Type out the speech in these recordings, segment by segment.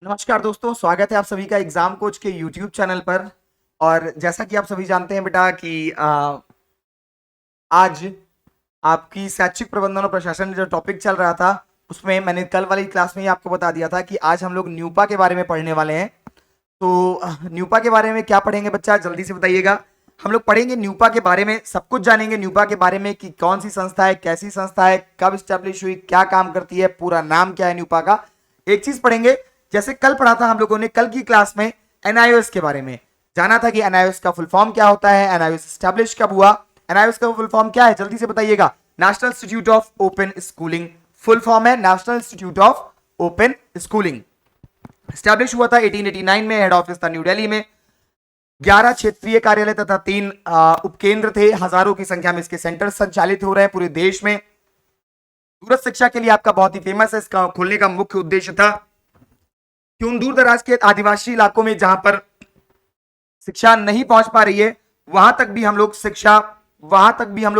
नमस्कार दोस्तों, स्वागत है आप सभी का एग्जाम कोच के यूट्यूब चैनल पर। और जैसा कि आप सभी जानते हैं बेटा कि आज आपकी शैक्षिक प्रबंधन और प्रशासन जो टॉपिक चल रहा था उसमें मैंने कल वाली क्लास में ही आपको बता दिया था कि आज हम लोग न्यूपा के बारे में पढ़ने वाले हैं। तो न्यूपा के बारे में क्या पढ़ेंगे बच्चा, जल्दी से बताइएगा। हम लोग पढ़ेंगे न्यूपा के बारे में, सब कुछ जानेंगे न्यूपा के बारे में कि कौन सी संस्था है, कैसी संस्था है, कब स्टैब्लिश हुई, क्या काम करती है, पूरा नाम क्या है न्यूपा का। एक चीज पढ़ेंगे, जैसे कल पढ़ा था हम लोगों ने, कल की क्लास में एनआईओएस के बारे में जाना था कि एनआईओएस का फुल फॉर्म क्या होता है, एनआईओएस स्टैब्लिश कब हुआ। एनआईओएस का फुल फॉर्म क्या है, जल्दी से बताइएगा। National Institute of Open Schooling, full form है National Institute of Open Schooling. Establish हुआ था 1889 में, हेड ऑफिस था न्यू दिल्ली में। 11 क्षेत्रीय कार्यालय तथा 3 उपकेंद्र थे, हजारों की संख्या में इसके सेंटर संचालित हो रहे हैं पूरे देश में। दूरस्थ शिक्षा के लिए आपका बहुत ही फेमस है, इसका खोलने का मुख्य उद्देश्य था कि उन दूर दराज के आदिवासी इलाकों में जहां पर शिक्षा नहीं पहुंच पा रही है वहां तक भी हम लोग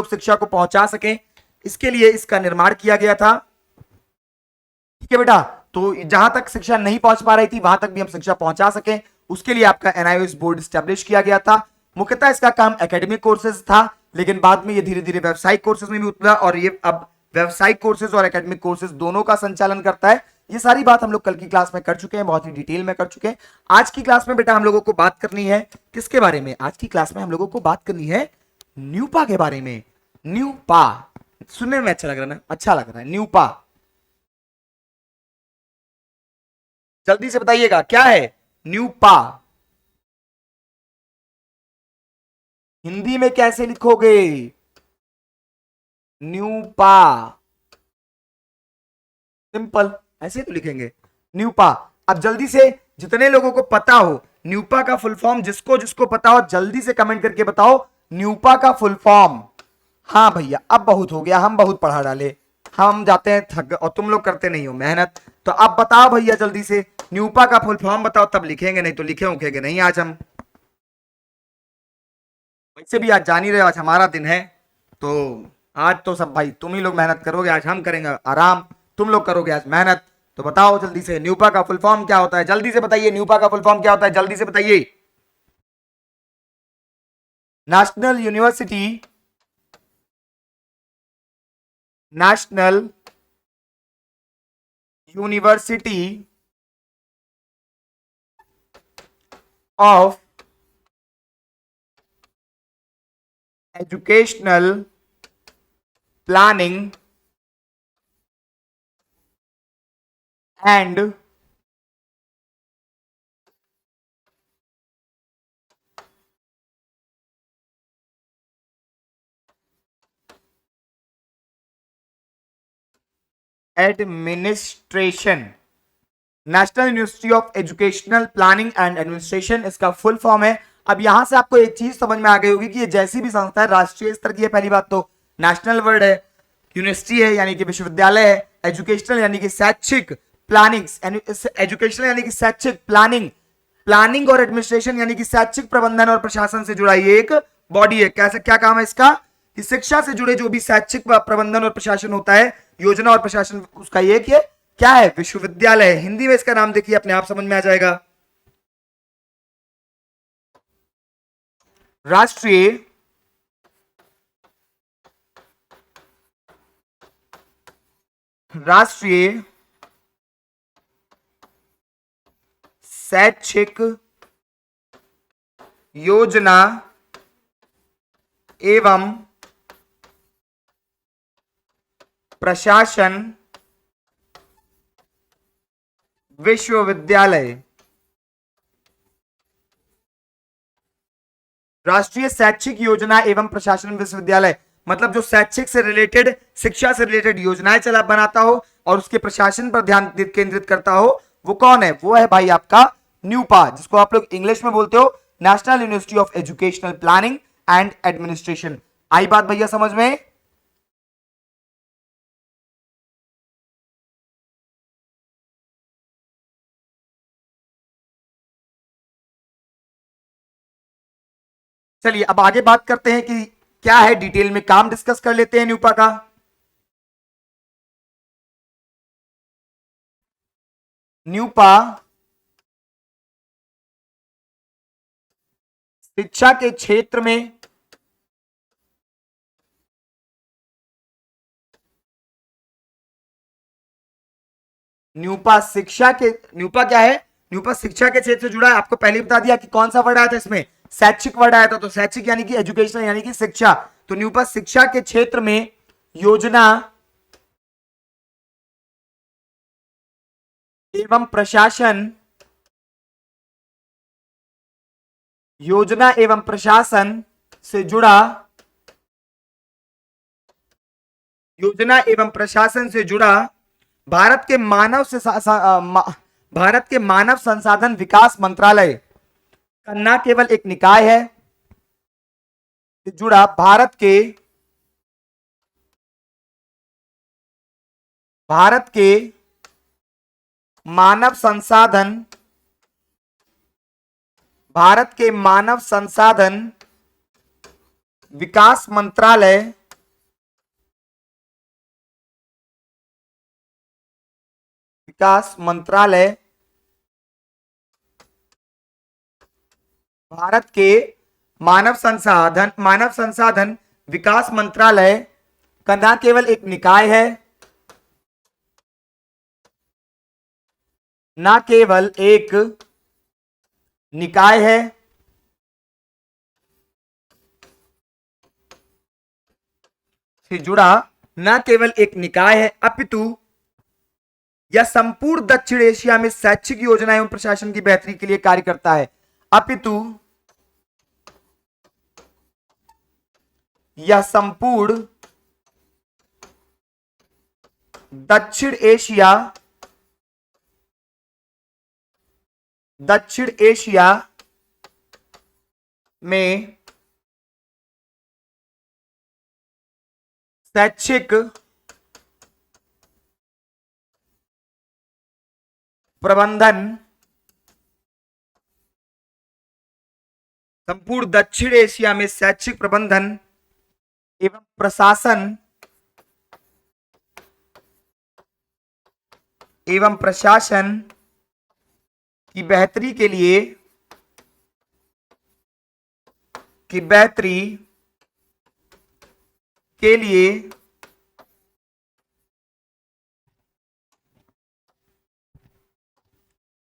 शिक्षा को पहुंचा सकें, इसके लिए इसका निर्माण किया गया था। ठीक है बेटा, तो जहां तक शिक्षा नहीं पहुंच पा रही थी वहां तक भी हम शिक्षा पहुंचा सकें, उसके लिए आपका एनआईओएस बोर्ड स्टैब्लिश किया गया था। मुख्यतः इसका काम एकेडमिक कोर्सेज था, लेकिन बाद में ये धीरे धीरे व्यावसायिक कोर्सेज में भी उतरा और ये अब व्यावसायिक कोर्सेज और एकेडमिक कोर्सेज दोनों का संचालन करता है। ये सारी बात हम लोग कल की क्लास में कर चुके हैं, बहुत ही डिटेल में कर चुके हैं। आज की क्लास में बेटा हम लोगों को बात करनी है किसके बारे में, आज की क्लास में हम लोगों को बात करनी है न्यूपा के बारे में। न्यूपा सुनने में अच्छा लग रहा है ना, अच्छा लग रहा है न्यूपा। जल्दी से बताइएगा क्या है न्यूपा। हिंदी में कैसे लिखोगे न्यूपा, सिंपल ऐसे तो लिखेंगे न्यूपा। अब जल्दी से जितने लोगों को पता हो न्यूपा का फुल फॉर्म, जिसको जिसको पता हो जल्दी से कमेंट करके बताओ न्यूपा का फुल फॉर्म। हाँ भैया, अब बहुत हो गया, हम बहुत पढ़ा डाले, हम जाते हैं थक और तुम लोग करते नहीं हो मेहनत। तो अब बताओ भैया जल्दी से न्यूपा का फुल फॉर्म बताओ, तब लिखेंगे, नहीं तो लिखे उखेंगे नहीं आज हम। वैसे भी आज जान ही रहे हो आज हमारा दिन है, तो आज तो सब भाई तुम ही लोग मेहनत करोगे, आज हम करेंगे आराम, तुम लोग करोगे आज मेहनत। तो बताओ जल्दी से न्यूपा का फुल फॉर्म क्या होता है, जल्दी से बताइए न्यूपा का फुल फॉर्म क्या होता है, जल्दी से बताइए। National university, national University of Educational Planning and administration. National University of Educational Planning and administration इसका फुल फॉर्म है। अब यहां से आपको एक चीज समझ में आ गई होगी कि ये जैसी भी संस्था है राष्ट्रीय स्तर की है, पहली बात तो नेशनल वर्ड है, यूनिवर्सिटी है यानी कि विश्वविद्यालय है, एजुकेशनल यानी कि शैक्षिक, प्लानिंग एजुकेशनल यानी कि शैक्षिक, प्लानिंग प्लानिंग और एडमिनिस्ट्रेशन यानी कि शैक्षिक प्रबंधन और प्रशासन से जुड़ा ये एक बॉडी है। कैसे क्या काम है इसका, कि शिक्षा से जुड़े जो भी शैक्षिक प्रबंधन और प्रशासन होता है, योजना और प्रशासन, उसका ये क्या है, विश्वविद्यालय। हिंदी में इसका नाम देखिए, अपने आप समझ में आ जाएगा, राष्ट्रीय राष्ट्रीय शैक्षिक योजना एवं प्रशासन विश्वविद्यालय। राष्ट्रीय शैक्षिक योजना एवं प्रशासन विश्वविद्यालय मतलब जो शैक्षिक से रिलेटेड, शिक्षा से रिलेटेड योजनाएं चला बनाता हो और उसके प्रशासन पर ध्यान केंद्रित करता हो, वो कौन है, वो है भाई आपका न्यूपा, जिसको आप लोग इंग्लिश में बोलते हो National University of Educational Planning and Administration. आई बात भैया समझ में। चलिए अब आगे बात करते हैं कि क्या है, डिटेल में काम डिस्कस कर लेते हैं न्यूपा का। न्यूपा शिक्षा के क्षेत्र में न्यूपा क्या है? न्यूपा शिक्षा के क्षेत्र से जुड़ा है। आपको पहले बता दिया कि कौन सा वर्ड आया था इसमें, शैक्षिक वर्ड आया था। तो शैक्षिक यानी कि एजुकेशन यानी कि शिक्षा। तो न्यूपा शिक्षा के क्षेत्र में योजना एवं प्रशासन, योजना एवं प्रशासन से जुड़ा, योजना एवं प्रशासन से जुड़ा भारत के भारत के मानव संसाधन विकास मंत्रालय का न केवल एक निकाय है, से जुड़ा भारत के मानव संसाधन, भारत के मानव संसाधन विकास मंत्रालय, भारत के मानव संसाधन विकास मंत्रालय का न केवल एक निकाय है, न केवल एक निकाय है, से जुड़ा न केवल एक निकाय है, अपितु यह संपूर्ण दक्षिण एशिया में शैक्षिक योजना एवं प्रशासन की बेहतरी के लिए कार्य करता है। अपितु यह संपूर्ण दक्षिण एशिया में शैक्षिक प्रबंधन, संपूर्ण दक्षिण एशिया में शैक्षिक प्रबंधन एवं प्रशासन की बेहतरी के लिए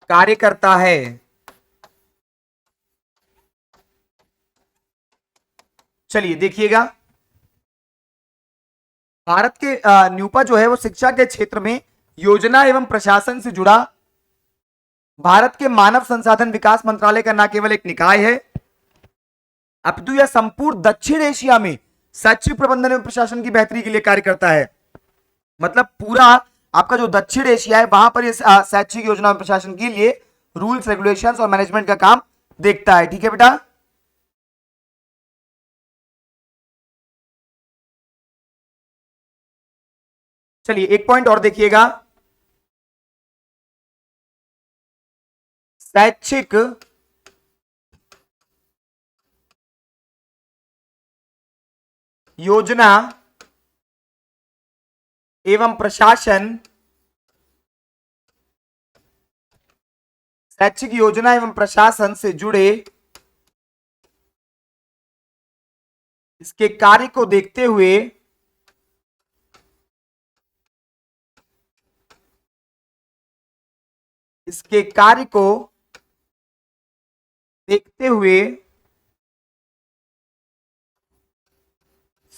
कार्य करता है। चलिए देखिएगा, भारत के न्यूपा जो है वो शिक्षा के क्षेत्र में योजना एवं प्रशासन से जुड़ा भारत के मानव संसाधन विकास मंत्रालय का न केवल एक निकाय है, अपितु यह संपूर्ण दक्षिण एशिया में शैक्षिक प्रबंधन एवं प्रशासन की बेहतरी के लिए कार्य करता है। मतलब पूरा आपका जो दक्षिण एशिया है वहां पर शैक्षिक योजना एवं प्रशासन के लिए रूल्स, रेगुलेशंस और मैनेजमेंट का काम देखता है। ठीक है बेटा। चलिए एक पॉइंट और देखिएगा, शैक्षिक योजना एवं प्रशासन, शैक्षिक योजना एवं प्रशासन से जुड़े इसके कार्य को देखते हुए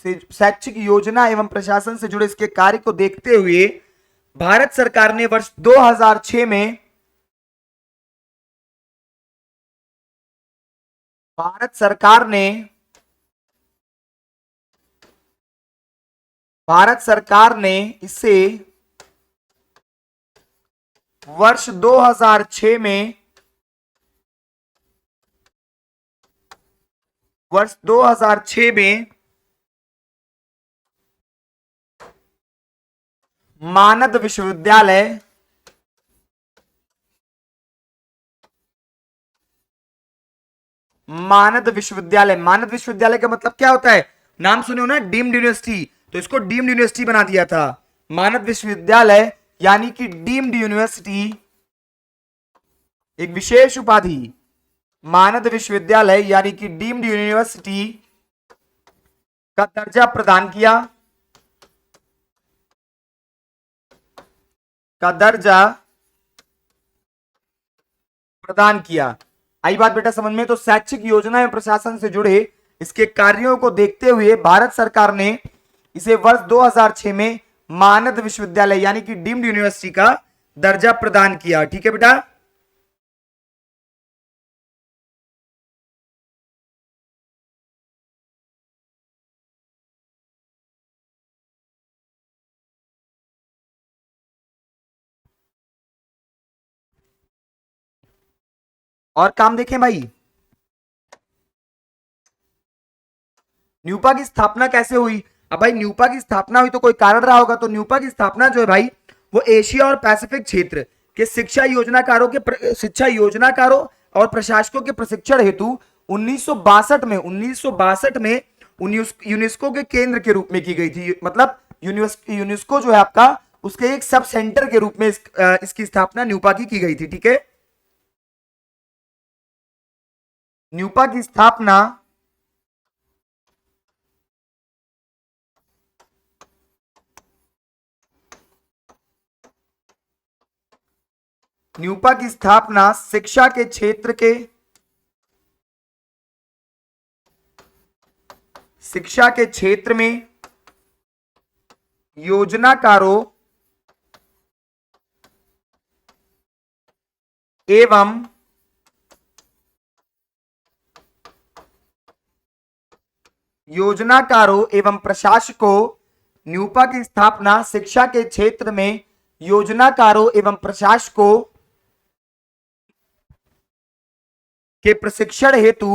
शैक्षिक योजना एवं प्रशासन से जुड़े इसके कार्य को देखते हुए भारत सरकार ने वर्ष 2006 में भारत सरकार ने इसे वर्ष 2006 में मानद विश्वविद्यालय मानद विश्वविद्यालय का मतलब क्या होता है? नाम सुने हो ना, डीम्ड यूनिवर्सिटी। तो इसको डीम्ड यूनिवर्सिटी बना दिया था। मानद विश्वविद्यालय यानी कि डीम्ड यूनिवर्सिटी एक विशेष उपाधि मानद विश्वविद्यालय यानी कि डीम्ड यूनिवर्सिटी का दर्जा प्रदान किया, का दर्जा प्रदान किया। आई बात बेटा समझ में? तो शैक्षिक योजना एवं प्रशासन से जुड़े इसके कार्यों को देखते हुए भारत सरकार ने इसे वर्ष 2006 में मानद विश्वविद्यालय यानी कि डीम्ड यूनिवर्सिटी का दर्जा प्रदान किया। ठीक है बेटा। और काम देखें भाई, न्यूपा की स्थापना कैसे हुई? अब भाई न्यूपा की स्थापना हुई तो कोई कारण रहा होगा। तो न्यूपा की स्थापना जो है भाई वो एशिया और पैसिफिक क्षेत्र के शिक्षा योजनाकारों और प्रशासकों के प्रशिक्षण हेतु 1962 में यूनेस्को के केंद्र के रूप में की गई थी। मतलब यूनेस्को जो है आपका उसके एक सब सेंटर के रूप में इसकी स्थापना न्यूपा की गई थी। ठीक है। न्यूपा की स्थापना शिक्षा के क्षेत्र में योजनाकारों एवं प्रशासकों न्यूपा की स्थापना शिक्षा के क्षेत्र में योजनाकारों एवं प्रशासकों के प्रशिक्षण हेतु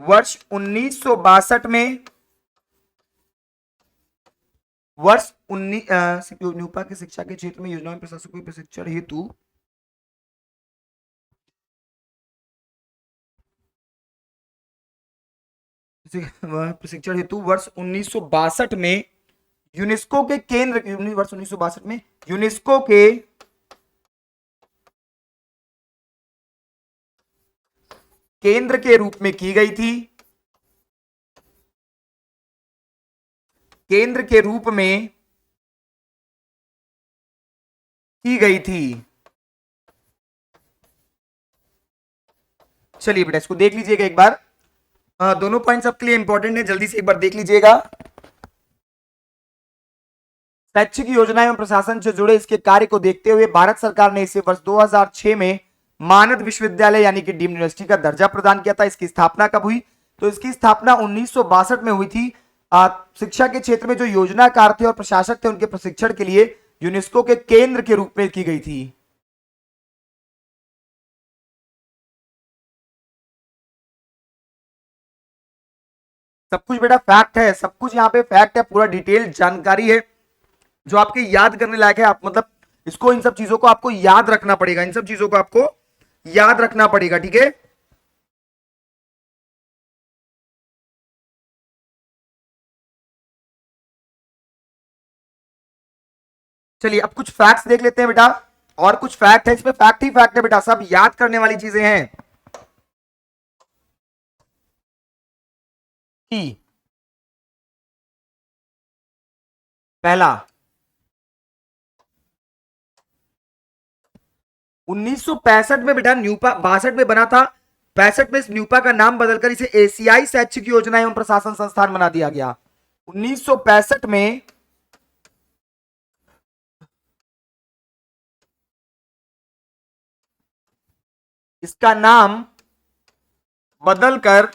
वर्ष 1962 में न्यूपा के शिक्षा के क्षेत्र में योजनाओं प्रशासकों के प्रशिक्षण हेतु वर्ष 1962 में यूनेस्को के केंद्र के रूप में की गई थी। केंद्र के रूप में की गई थी। चलिए बेटा इसको देख लीजिएगा एक बार। दोनों पॉइंट्स आपके लिए इंपॉर्टेंट है, जल्दी से एक बार देख लीजिएगा। शैक्षिक योजना एवं प्रशासन से जुड़े इसके कार्य को देखते हुए भारत सरकार ने इसे वर्ष 2006 में मानद विश्वविद्यालय यानी कि डीम्ड यूनिवर्सिटी का दर्जा प्रदान किया था। इसकी स्थापना कब हुई? तो इसकी स्थापना 1962 में हुई थी। शिक्षा के क्षेत्र में जो योजनाकार थे और प्रशासक थे उनके प्रशिक्षण के लिए यूनेस्को के केंद्र के रूप में की गई थी। सब कुछ बेटा फैक्ट है, सब कुछ यहाँ पे फैक्ट है, पूरा डिटेल जानकारी है जो आपके याद करने लायक है। आप मतलब इसको, इन सब चीजों को आपको याद रखना पड़ेगा, इन सब चीजों को आपको याद रखना पड़ेगा। ठीक है। चलिए अब कुछ फैक्ट्स देख लेते हैं बेटा। और कुछ फैक्ट है, इसमें फैक्ट ही फैक्ट है बेटा, सब याद करने वाली चीजें हैं। कि पहला 1965 में बेटा न्यूपा 62 में बना था। 65 में इस न्यूपा का नाम बदलकर इसे एशियाई शैक्षिक योजना एवं प्रशासन संस्थान बना दिया गया। 1965 में इसका नाम बदलकर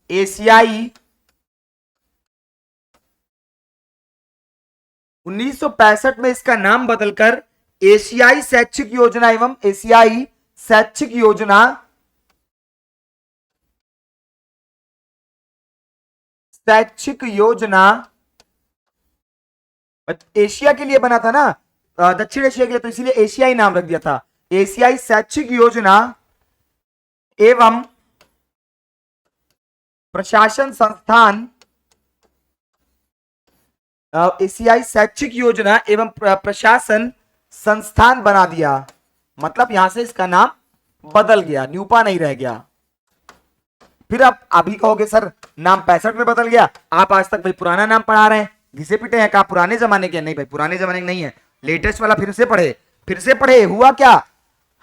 एशियाई 1965 में इसका नाम बदलकर एशियाई शैक्षिक योजना एवं एशियाई शैक्षिक योजना एशिया के लिए बना था ना, दक्षिण एशिया के लिए, तो इसीलिए एशियाई नाम रख दिया था। एशियाई शैक्षिक योजना एवं प्रशासन संस्थान, एशियाई शैक्षिक योजना एवं प्रशासन संस्थान बना दिया। मतलब यहां से इसका नाम बदल गया, न्यूपा नहीं रह गया। फिर आप अभी कहोगे सर नाम 65 में बदल गया, आप आज तक भाई पुराना नाम पढ़ा रहे हैं, घिसे पिटे हैं, कहा पुराने जमाने के। नहीं भाई, पुराने जमाने के नहीं है, लेटेस्ट वाला फिर से पढ़े। फिर से पढ़े, हुआ क्या,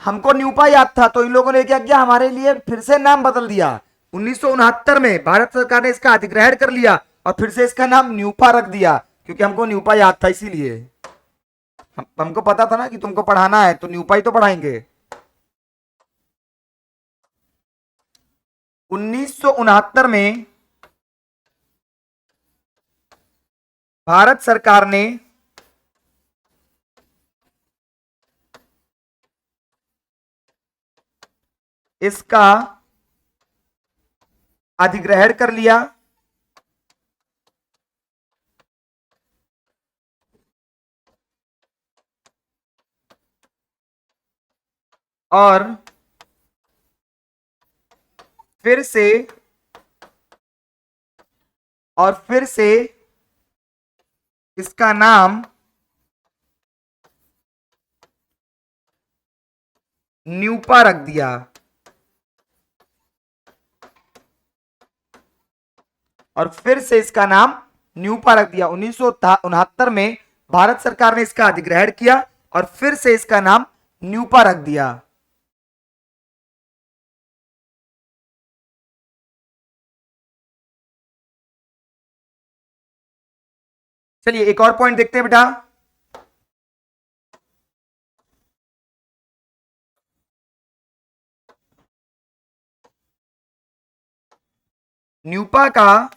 हमको न्यूपा याद था तो इन लोगों ने क्या किया, हमारे लिए फिर से नाम बदल दिया। 1969 में भारत सरकार ने इसका अधिग्रहण कर लिया और फिर से इसका नाम न्यूपा रख दिया, क्योंकि हमको न्यूपा याद था इसीलिए। हमको पता था ना कि तुमको पढ़ाना है तो न्यूपा ही तो पढ़ाएंगे। 1969 में भारत सरकार ने इसका अधिग्रहण कर लिया और फिर से इसका नाम न्यूपा रख दिया। और फिर से इसका नाम न्यूपा रख दिया। 1969 में भारत सरकार ने इसका अधिग्रहण किया और फिर से इसका नाम न्यूपा रख दिया। चलिए एक और पॉइंट देखते हैं बेटा। न्यूपा का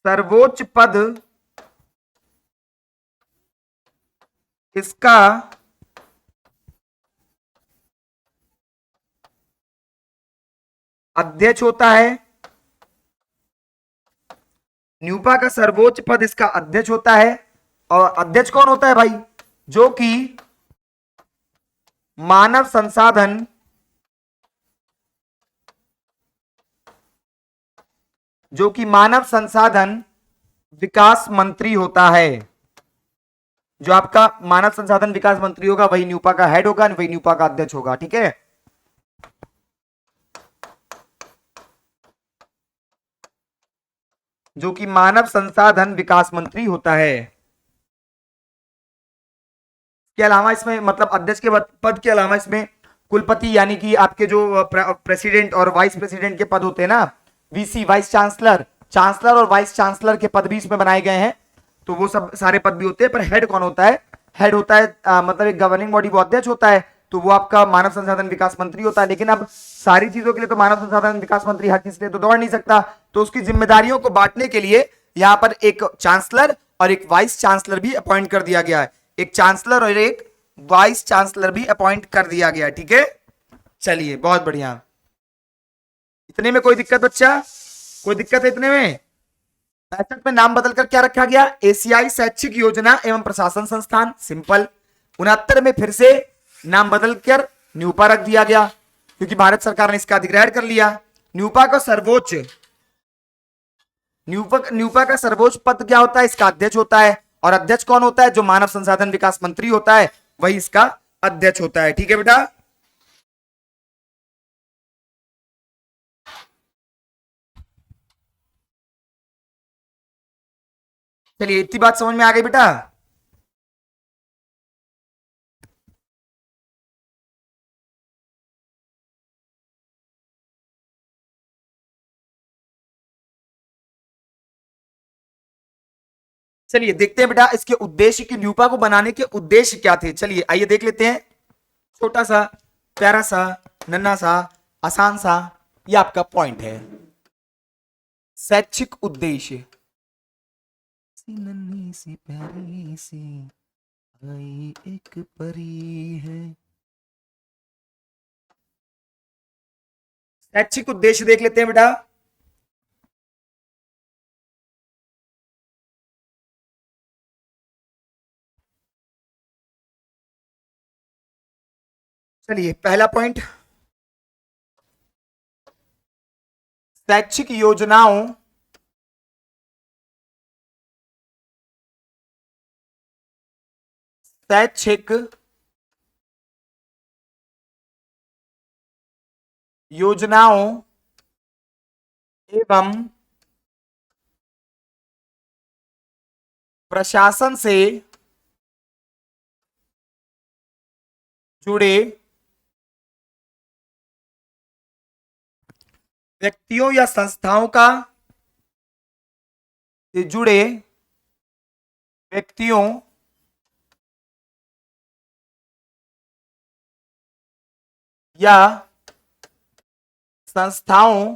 सर्वोच्च पद इसका अध्यक्ष होता है। न्यूपा का सर्वोच्च पद इसका अध्यक्ष होता है। और अध्यक्ष कौन होता है भाई, जो कि मानव संसाधन विकास मंत्री होता है। जो आपका मानव संसाधन विकास मंत्री होगा वही न्यूपा का हेड होगा, वही न्यूपा का अध्यक्ष होगा। ठीक है, जो कि मानव संसाधन विकास मंत्री होता है। के अलावा इसमें मतलब अध्यक्ष के पद के अलावा इसमें कुलपति यानी कि आपके जो प्रेसिडेंट और वाइस प्रेसिडेंट के पद होते हैं ना, वीसी वाइस चांसलर, चांसलर और वाइस चांसलर के पद भी इसमें बनाए गए हैं। तो वो सब सारे पद भी होते हैं, पर हेड कौन होता है, हेड होता है मतलब एक गवर्निंग बॉडी वो अध्यक्ष होता है, तो वो आपका मानव संसाधन विकास मंत्री होता है। लेकिन अब सारी चीजों के लिए तो मानव संसाधन विकास मंत्री हर चीज के लिए तो दौड़ नहीं सकता, तो उसकी जिम्मेदारियों को बांटने के लिए यहां पर एक चांसलर और एक वाइस चांसलर भी अपॉइंट कर दिया गया है। एक चांसलर और एक वाइस चांसलर भी अपॉइंट कर दिया गया। ठीक है, चलिए बहुत बढ़िया। इतने में कोई दिक्कत बच्चा, कोई दिक्कत है इतने में? 65 में नाम बदलकर क्या रखा गया, एशियाई शैक्षिक योजना एवं प्रशासन संस्थान, सिंपल। 69 में फिर से नाम बदलकर न्यूपा रख दिया गया, क्योंकि भारत सरकार ने इसका अधिग्रहण कर लिया। न्यूपा का सर्वोच्च न्यूपा का सर्वोच्च पद क्या होता है, इसका अध्यक्ष होता है। और अध्यक्ष कौन होता है, जो मानव संसाधन विकास मंत्री होता है वही इसका अध्यक्ष होता है। ठीक है बेटा, चलिए इतनी बात समझ में आ गई बेटा। चलिए देखते हैं बेटा इसके उद्देश्य की, न्यूपा को बनाने के उद्देश्य क्या थे। चलिए आइए देख लेते हैं। छोटा सा, प्यारा सा, नन्ना सा, आसान सा, ये आपका पॉइंट है, शैक्षिक उद्देश्य। नन्ही सी प्यारी सी आई एक परी है। शैक्षिक उद्देश्य देख लेते हैं बेटा। चलिए पहला पॉइंट, शैक्षिक योजनाओं शैक्षिक योजनाओं एवं प्रशासन से जुड़े व्यक्तियों या संस्थाओं का से जुड़े व्यक्तियों या संस्थाओं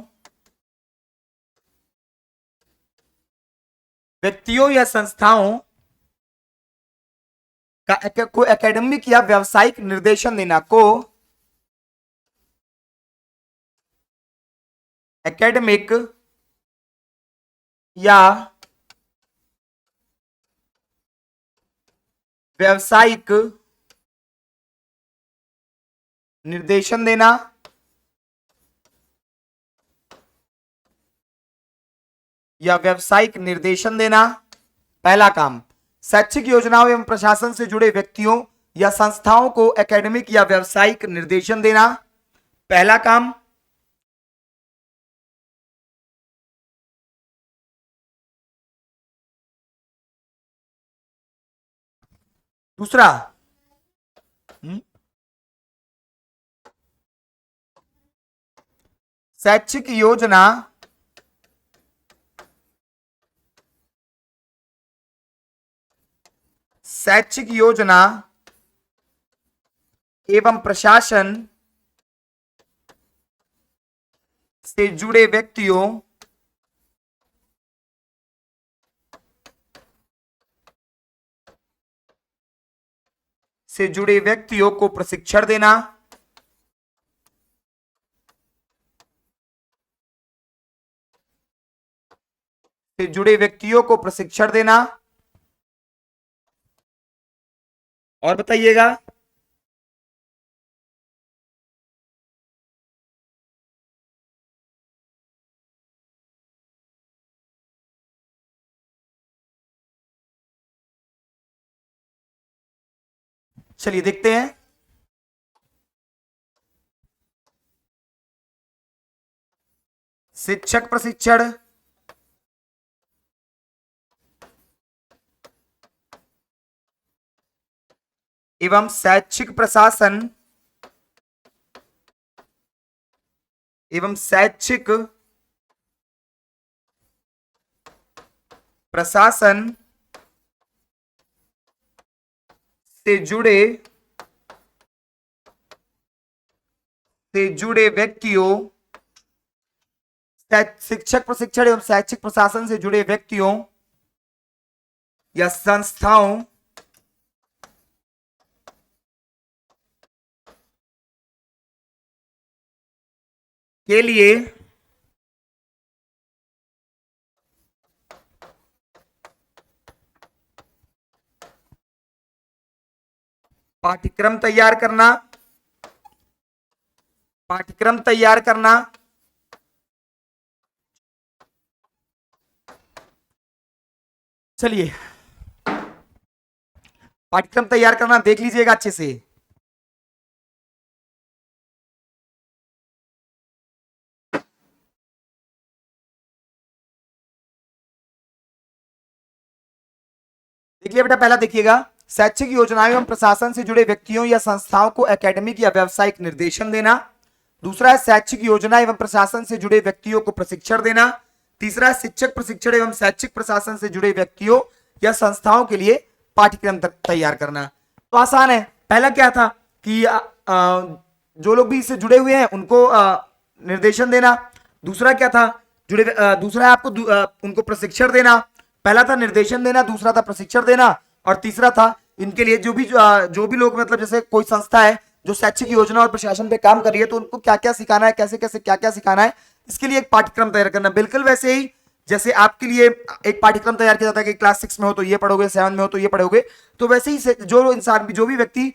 को एकेडमिक या व्यावसायिक निर्देशन देना, को एकेडमिक या व्यावसायिक निर्देशन देना, या व्यावसायिक निर्देशन देना। पहला काम, शैक्षिक योजनाओं एवं प्रशासन से जुड़े व्यक्तियों या संस्थाओं को एकेडमिक या व्यावसायिक निर्देशन देना, पहला काम। दूसरा, शैक्षिक योजना एवं प्रशासन से जुड़े व्यक्तियों को प्रशिक्षण देना, और बताइएगा। चलिए देखते हैं। शिक्षक प्रशिक्षण एवं शैक्षिक प्रशासन से जुड़े व्यक्तियों, शिक्षक प्रशिक्षण एवं शैक्षिक प्रशासन से जुड़े व्यक्तियों या संस्थाओं के लिए पाठ्यक्रम तैयार करना, चलिए पाठ्यक्रम तैयार करना देख लीजिएगा अच्छे से। देखिए बेटा, पहला देखिएगा, शैक्षिक योजनाओं एवं प्रशासन से जुड़े व्यक्तियों या संस्थाओं को एकेडमिक या व्यावसायिक निर्देशन देना। दूसरा है शैक्षिक योजना एवं प्रशासन से जुड़े व्यक्तियों को प्रशिक्षण देना। तीसरा है शिक्षक प्रशिक्षण एवं शैक्षिक प्रशासन से जुड़े व्यक्तियों या संस्थाओं के लिए पाठ्यक्रम तैयार करना। तो आसान है। पहला क्या था कि जो लोग भी इससे जुड़े हुए हैं उनको निर्देशन देना। दूसरा क्या था, दूसरा है आपको उनको प्रशिक्षण देना। पहला था निर्देशन देना, दूसरा था प्रशिक्षण देना, और तीसरा था इनके लिए जो भी लोग, मतलब जैसे कोई संस्था है जो शैक्षिक योजना और प्रशासन पे काम कर रही है, तो उनको क्या क्या सिखाना है, कैसे कैसे क्या क्या सिखाना है, इसके लिए एक पाठ्यक्रम तैयार करना। बिल्कुल वैसे ही जैसे आपके लिए एक पाठ्यक्रम तैयार किया जाता है कि क्लास 6 में हो तो ये पढ़ोगे, 7 में हो तो ये पढ़ोगे, तो वैसे ही जो भी व्यक्ति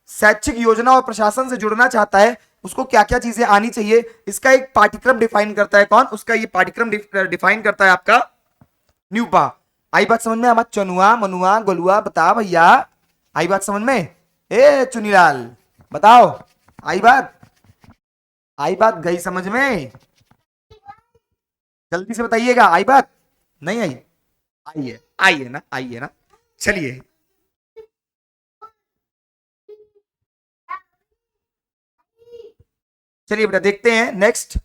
शैक्षिक योजना और प्रशासन से जुड़ना चाहता है उसको क्या क्या चीजें आनी चाहिए, इसका एक पाठ्यक्रम डिफाइन करता है कौन, उसका ये पाठ्यक्रम डिफाइन करता है आपका न्यूपा। आई बात समझ में? मत चनुआ मनुआ गोलुआ बता भैया, आई बात समझ में? ए चुनीलाल बताओ, आई बात? आई बात गई समझ में? जल्दी से बताइएगा, आई बात? नहीं आई? आई है, आई है ना, आई है ना। चलिए, चलिए बेटा देखते हैं नेक्स्ट।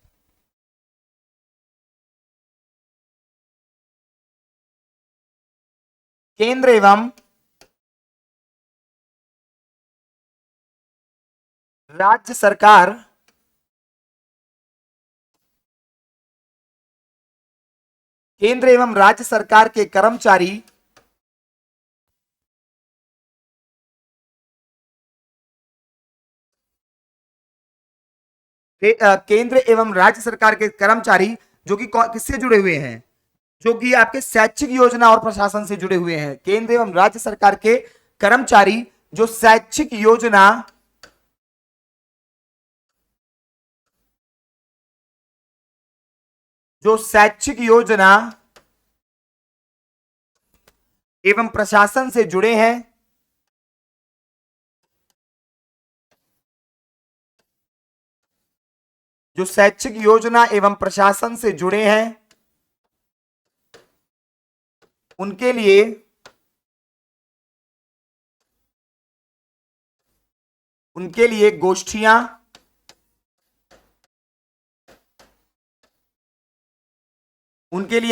केंद्र एवं राज्य सरकार केंद्र एवं राज्य सरकार के कर्मचारी केंद्र एवं राज्य सरकार के कर्मचारी जो कि किससे जुड़े हुए हैं, जो कि आपके शैक्षिक योजना और प्रशासन से जुड़े हुए हैं। केंद्र एवं राज्य सरकार के कर्मचारी जो शैक्षिक योजना एवं प्रशासन से जुड़े हैं, जो शैक्षिक योजना एवं प्रशासन से जुड़े हैं उनके लिए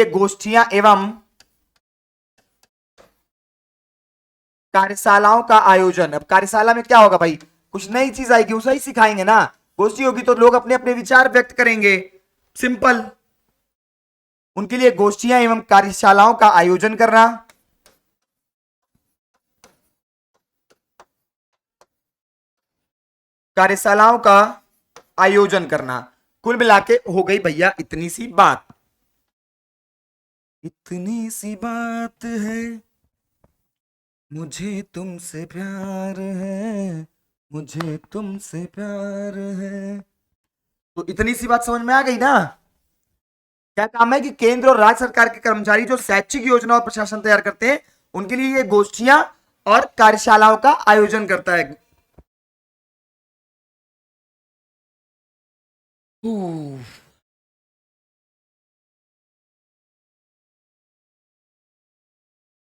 गोष्ठियां एवं कार्यशालाओं का आयोजन। अब कार्यशाला में क्या होगा भाई, कुछ नई चीज आएगी उसे ही सिखाएंगे ना। गोष्ठी होगी तो लोग अपने अपने विचार व्यक्त करेंगे, सिंपल। उनके लिए गोष्ठियां एवं कार्यशालाओं का आयोजन करना, कार्यशालाओं का आयोजन करना। कुल मिला के हो गई भैया इतनी सी बात। इतनी सी बात है, मुझे तुमसे प्यार है, मुझे तुमसे प्यार है। तो इतनी सी बात समझ में आ गई ना। क्या काम है कि केंद्र और राज्य सरकार के कर्मचारी जो शैक्षिक योजना और प्रशासन तैयार करते हैं उनके लिए ये गोष्ठियां और कार्यशालाओं का आयोजन करता है।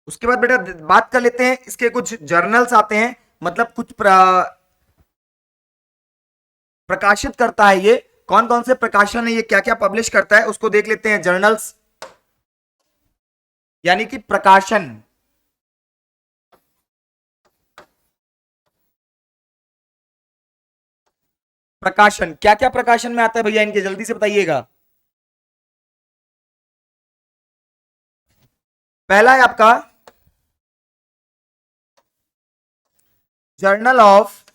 उसके बाद बेटा बात कर लेते हैं, इसके कुछ जर्नल्स आते हैं, मतलब कुछ प्रकाशित करता है ये। कौन कौन से प्रकाशन है ये, क्या क्या पब्लिश करता है उसको देख लेते हैं। जर्नल्स यानी कि प्रकाशन। प्रकाशन क्या क्या प्रकाशन में आता है भैया इनके, जल्दी से बताइएगा। पहला है आपका journal of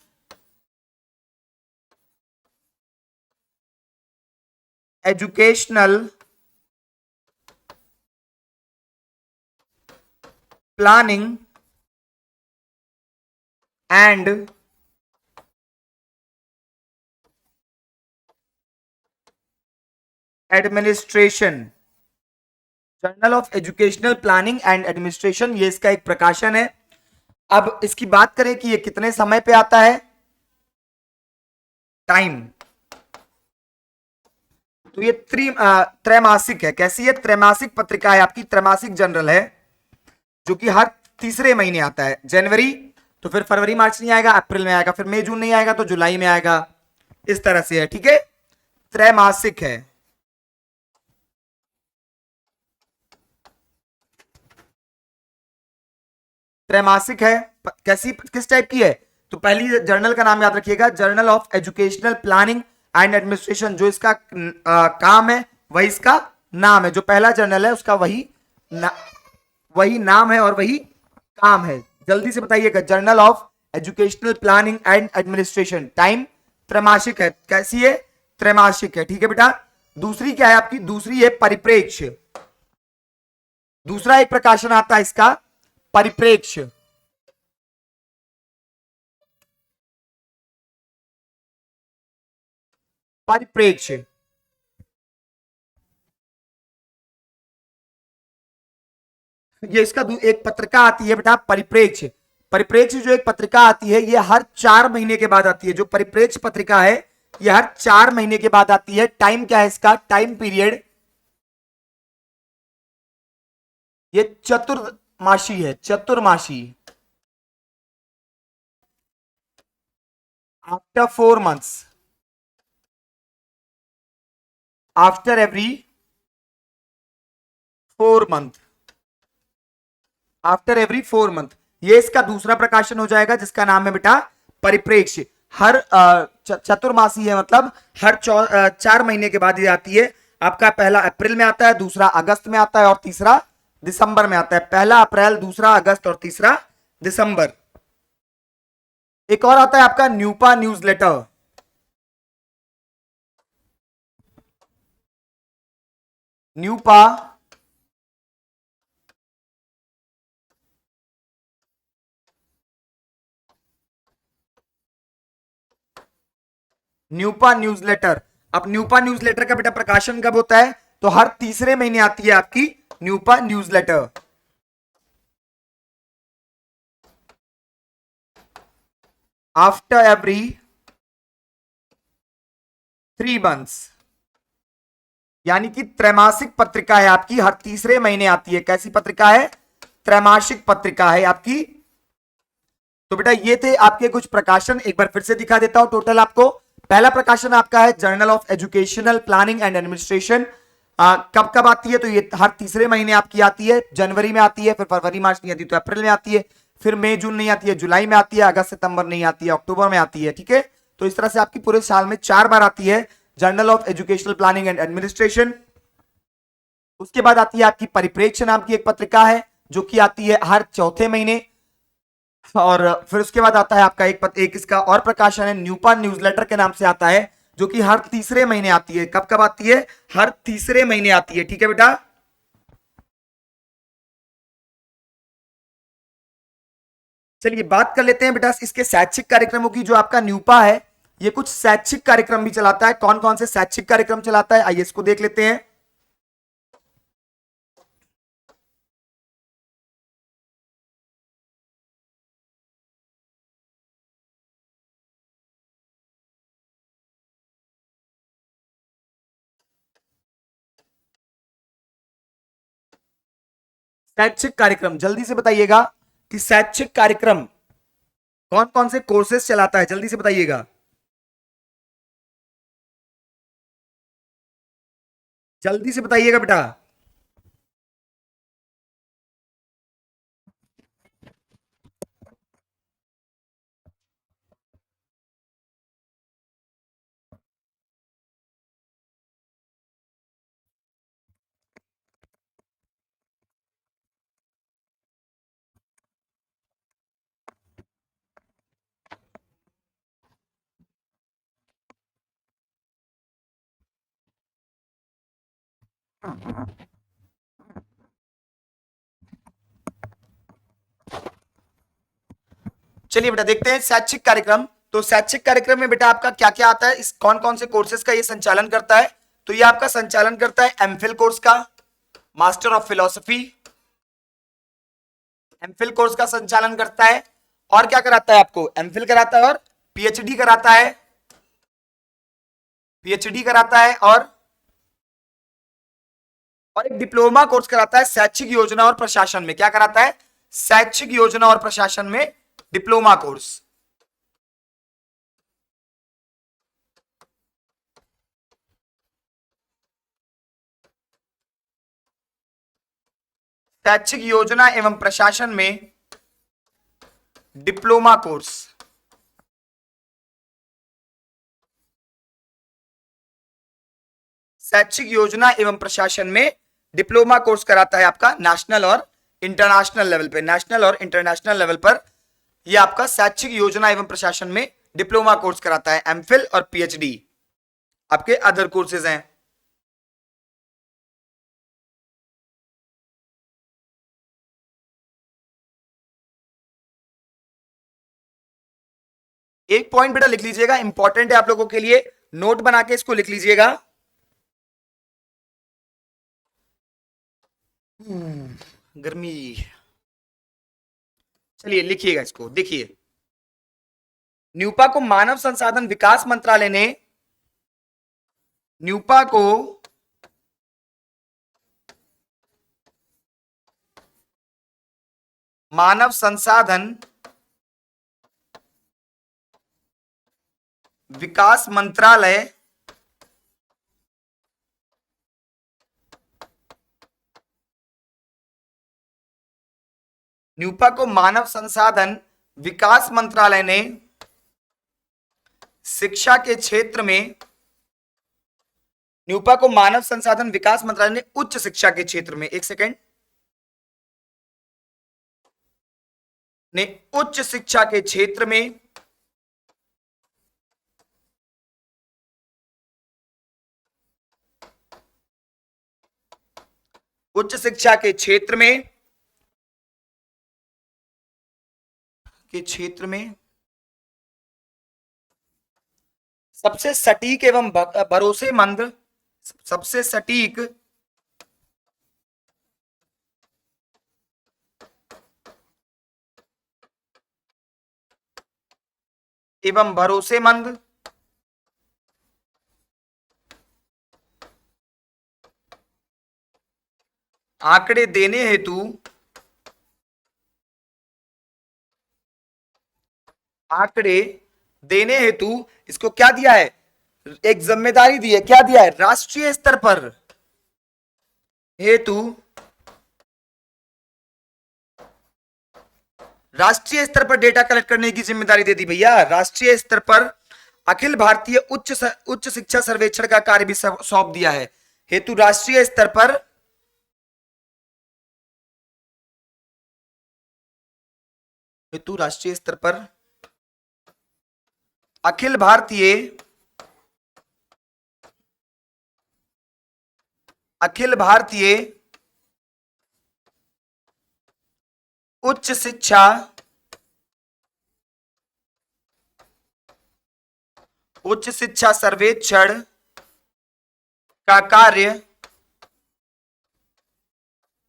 Educational Planning and administration. Journal of Educational Planning and administration, ये इसका एक प्रकाशन है। अब इसकी बात करें कि ये कितने समय पे आता है, टाइम, तो ये त्रैमासिक है। कैसी है? त्रैमासिक पत्रिका है आपकी, त्रैमासिक जर्नल है जो कि हर तीसरे महीने आता है। जनवरी तो फिर फरवरी मार्च नहीं आएगा, अप्रैल में आएगा, फिर मई जून नहीं आएगा तो जुलाई में आएगा, इस तरह से है। ठीक है, त्रैमासिक है। त्रैमासिक है। कैसी, किस टाइप की है? तो पहली जर्नल का नाम याद रखिएगा, journal of Educational Planning and administration. जो इसका काम है वही इसका नाम है। जो पहला जर्नल है उसका वही नाम है और वही काम है। जल्दी से बताइएगा, journal of Educational Planning and administration, time त्रैमासिक है। कैसी है? त्रैमासिक है। ठीक है बेटा। दूसरी क्या है आपकी? दूसरी है परिप्रेक्ष्य। दूसरा एक प्रकाशन आता है इसका परिप्रेक्ष्य। परिप्रेक्ष्य, ये इसका एक पत्रिका आती है बेटा परिप्रेक्ष्य। परिप्रेक्ष्य जो एक पत्रिका आती है ये हर 4 महीने के बाद आती है। जो परिप्रेक्ष्य पत्रिका है ये हर 4 महीने के बाद आती है। टाइम क्या है इसका, टाइम पीरियड ये चतुर्मासी है, चतुर्मासी। After 4 months, after every 4 month, after every 4 month, ये इसका दूसरा प्रकाशन हो जाएगा जिसका नाम है बेटा परिप्रेक्ष्य। हर चतुर्मासी है, मतलब हर 4 महीने के बाद ये आती है। आपका पहला अप्रैल में आता है, दूसरा अगस्त में आता है और तीसरा दिसंबर में आता है। पहला अप्रैल, दूसरा अगस्त और तीसरा दिसंबर। एक और आता है आपका NUEPA newsletter. NUEPA NUEPA newsletter. अब न्यूपा न्यूज़लेटर का बेटा प्रकाशन कब होता है, तो हर तीसरे महीने आती है आपकी NUEPA newsletter. After every 3 months, यानी कि त्रैमासिक पत्रिका है आपकी, हर तीसरे महीने आती है। कैसी पत्रिका है, त्रैमासिक पत्रिका है आपकी। तो बेटा ये थे आपके कुछ प्रकाशन, एक बार फिर से दिखा देता हूं टोटल आपको। पहला प्रकाशन आपका है journal of Educational Planning and administration. कब कब आती है, तो ये हर तीसरे महीने आपकी आती है। जनवरी में आती है, फिर फरवरी मार्च नहीं आती तो अप्रैल में आती है, फिर मई जून नहीं आती है, जुलाई में आती है, अगस्त सितंबर नहीं आती है, अक्टूबर में आती है। ठीक है, तो इस तरह से आपकी पूरे साल में 4 बार आती है journal of Educational Planning and administration. उसके बाद आती है आपकी परिप्रेक्ष्य नाम की एक पत्रिका है जो कि आती है हर चौथे महीने। और फिर उसके बाद आता है आपका एक इसका और प्रकाशन है न्यूपा न्यूज़लेटर के नाम से आता है, जो कि हर तीसरे महीने आती है। कब कब आती है, हर तीसरे महीने आती है। ठीक है बेटा, चलिए बात कर लेते हैं बेटा इसके शैक्षिक कार्यक्रमों की। जो आपका न्यूपा है ये कुछ शैक्षिक कार्यक्रम भी चलाता है। कौन कौन से शैक्षिक कार्यक्रम चलाता है, आइए इसको देख लेते हैं। शैक्षिक कार्यक्रम जल्दी से बताइएगा कि शैक्षिक कार्यक्रम कौन कौन से कोर्सेज चलाता है, जल्दी से बताइएगा, जल्दी से बताइएगा बेटा। चलिए बेटा देखते हैं शैक्षिक कार्यक्रम। तो शैक्षिक कार्यक्रम में बेटा आपका क्या क्या आता है, इस कौन कौन से कोर्सेज का ये संचालन करता है, तो ये आपका संचालन करता है एमफिल कोर्स का, master of philosophy, MPhil course का संचालन करता है। और क्या कराता है आपको, एमफिल कराता है और पीएचडी कराता है, पीएचडी कराता है और एक डिप्लोमा कोर्स कराता है शैक्षिक योजना और प्रशासन में। क्या कराता है, शैक्षिक योजना और प्रशासन में डिप्लोमा कोर्स। शैक्षिक योजना एवं प्रशासन में डिप्लोमा कोर्स। शैक्षिक योजना एवं प्रशासन में डिप्लोमा कोर्स कराता है आपका नेशनल और इंटरनेशनल लेवल पे, नेशनल और इंटरनेशनल लेवल पर यह आपका शैक्षिक योजना एवं प्रशासन में डिप्लोमा कोर्स कराता है। एमफिल और पीएचडी आपके अदर कोर्सेज हैं। एक पॉइंट बेटा लिख लीजिएगा, इंपॉर्टेंट है आप लोगों के लिए। नोट बना के इसको लिख लीजिएगा। गर्मी। चलिए लिखिएगा इसको, देखिए न्यूपा को मानव संसाधन विकास मंत्रालय ने न्यूपा को मानव संसाधन विकास मंत्रालय न्यूपा को मानव संसाधन विकास मंत्रालय ने शिक्षा के क्षेत्र में न्यूपा को मानव संसाधन विकास मंत्रालय ने उच्च शिक्षा के क्षेत्र में, एक सेकेंड, ने उच्च शिक्षा के क्षेत्र में उच्च शिक्षा के क्षेत्र में सबसे सटीक एवं भरोसेमंद सबसे सटीक एवं भरोसेमंद आंकड़े देने हेतु इसको क्या दिया है, एक जिम्मेदारी दी है, क्या दिया है, राष्ट्रीय स्तर पर हेतु राष्ट्रीय स्तर पर डेटा कलेक्ट करने की जिम्मेदारी दे दी भैया। राष्ट्रीय स्तर पर अखिल भारतीय उच्च शिक्षा सर्वेक्षण का कार्य भी सौंप दिया है। हेतु राष्ट्रीय स्तर पर अखिल भारतीय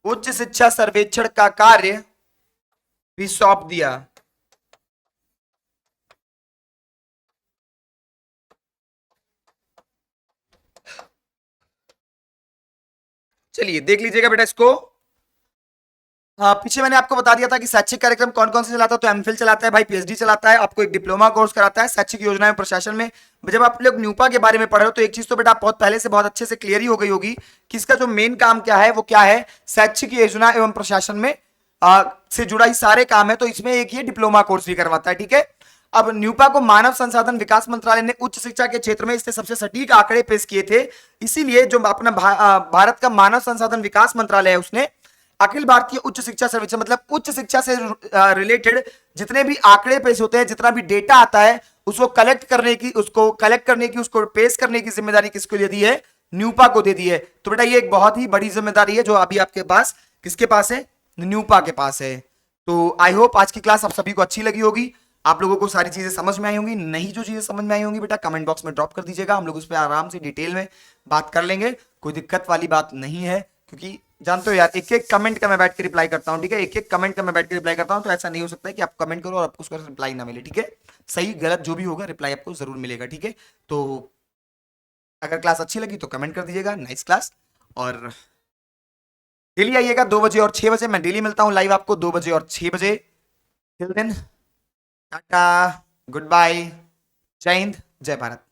उच्च शिक्षा सर्वेक्षण का कार्य भी सौंप दिया। चलिए देख लीजिएगा बेटा इसको। पीछे मैंने आपको बता दिया था कि शैक्षिक कार्यक्रम कौन कौन से चलाता है, तो एमफिल चलाता है भाई, पीएचडी चलाता है, आपको एक डिप्लोमा कोर्स कराता है शैक्षिक योजना में प्रशासन में। जब आप लोग न्यूपा के बारे में पढ़ रहे हो तो एक चीज तो बेटा आप बहुत पहले से बहुत अच्छे से क्लियर ही हो गई होगी कि इसका जो मेन काम क्या है वो क्या है, शैक्षिक योजना एवं प्रशासन में से जुड़ा ही सारे काम है। तो इसमें एक ये डिप्लोमा कोर्स भी करवाता है, ठीक है। अब न्यूपा को मानव संसाधन विकास मंत्रालय ने उच्च शिक्षा के क्षेत्र में इससे सबसे सटीक आंकड़े पेश किए थे, इसीलिए जो अपना भारत का मानव संसाधन विकास मंत्रालय है उसने अखिल भारतीय उच्च शिक्षा सर्वेक्षण मतलब उच्च शिक्षा से रिलेटेड जितने भी आंकड़े पेश होते हैं, जितना भी डेटा आता है उसको कलेक्ट करने की उसको पेश करने की जिम्मेदारी किसको दे दी है, न्यूपा को दे दी है। तो बेटा ये एक बहुत ही बड़ी जिम्मेदारी है जो अभी आपके पास किसके पास है, न्यूपा के पास है। तो आई होप आज की क्लास आप सभी को अच्छी लगी होगी, आप लोगों को सारी चीजें समझ में आई होंगी। नहीं जो चीजें समझ में आई होंगी बेटा कमेंट बॉक्स में ड्रॉप कर दीजिएगा, हम लोग उस पर आराम से डिटेल में बात कर लेंगे, कोई दिक्कत वाली बात नहीं है। क्योंकि जानते हो यार एक एक कमेंट का मैं बैठ के रिप्लाई करता हूँ, ठीक है, एक एक कमेंट का मैं बैठ के रिप्लाई करता हूँ, तो ऐसा नहीं हो सकता है कि आप कमेंट करो और आपको उसका रिप्लाई ना मिले, ठीक है। सही गलत जो भी होगा रिप्लाई आपको जरूर मिलेगा, ठीक है। तो अगर क्लास अच्छी लगी तो कमेंट कर दीजिएगा नाइस क्लास, और डेली आइएगा 2 बजे और 6 बजे, मैं डेली मिलता हूँ लाइव आपको 2 बजे और 6 बजे। Till then tata, good bye, जय हिंद, जय भारत।